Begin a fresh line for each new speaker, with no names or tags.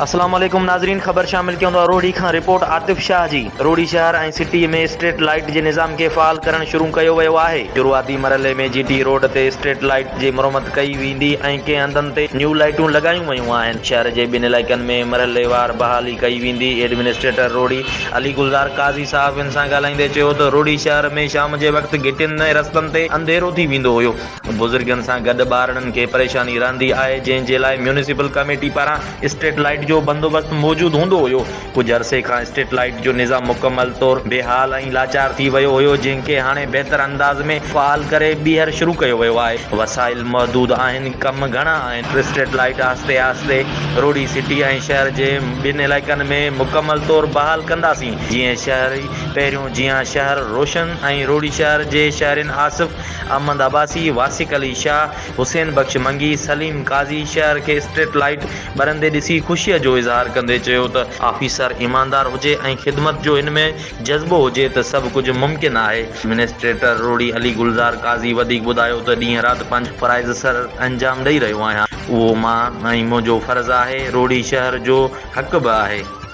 अस्सलाम वालेकुम नाज़रीन, ख़बर शामिल कयूं था रोड़ी खां रिपोर्ट आतिफ शाह जी। रोड़ी शहर ऐं सिटी में स्ट्रीट लाइट जे निज़ाम खे फ़ाल करणु शुरू कयो वियो आहे। शुरूआती मरहले में जीटी रोड ते स्ट्रीट लाइट जी मुरम्मत कई वेंदी ऐं कंहिं हंधनि ते न्यू लाइटूं लॻायूं वयूं आहिनि। शहर जे ॿिनि इलाइक़नि में मरहलेवार बहाली कई वेंदी। एडमिनिस्ट्रेटर रोड़ी अली गुलज़ार काज़ी साहिबनि सां ॻाल्हाईंदे चयो त रोड़ी शहर में शाम जे वक़्तु गिटियुनि ऐं रस्तनि ते अंधेरो थी वेंदो हुयो। बुज़ुर्गनि सां गॾु ॿारनि खे परेशानी रहंदी आहे, जंहिं जे लाइ म्यूनिसिपल कमेटी पारां स्ट्रीट लाइट जो बंदोबस्त मौजूदु हूंदो हुयो। कुझु अरसे खां स्ट्रीट लाइट जो निज़ाम मुकमल तौर बेहाल ऐं लाचार थी वियो हुयो, जंहिंखे हाणे बहितर अंदाज़ में फ़ाल करे ॿीहर शुरू कयो वियो आहे। वसाइल महदूद आहिनि, कम घणा आहिनि। स्ट्रीट लाइट आहिस्ते आहिस्ते रोड़ी सिटी ऐं शहर जे ॿिनि इलाइक़नि में मुकमल तौर बहाल कंदासीं। जीअं शहर रोशन ऐं रोड़ी शहर जे शहरिन आसिफ अहमद अब्बासी, वासिक अली शाह, हुसैन बख्श मंगी, सलीम काज़ी शहर खे स्ट्रीट लाइट बरंदे ॾिसी ख़ुशीअ जो इज़हार कंदे चयो त ऑफिसर ईमानदार हुजे ऐं ख़िदमत जो हिन में जज़्बो हुजे त सभु कुझु मुमकिन आहे। एडमिनिस्ट्रेटर रोड़ी अली गुलज़ार काज़ी वधीक ॿुधायो त ॾींहुं राति पंहिंजो फ़राइज़ सर अंजाम ॾेई रहियो आहियां। उहो मां ऐं मुंहिंजो फ़र्ज़ु आहे, रोड़ी शहर जो हक़ बि आहे।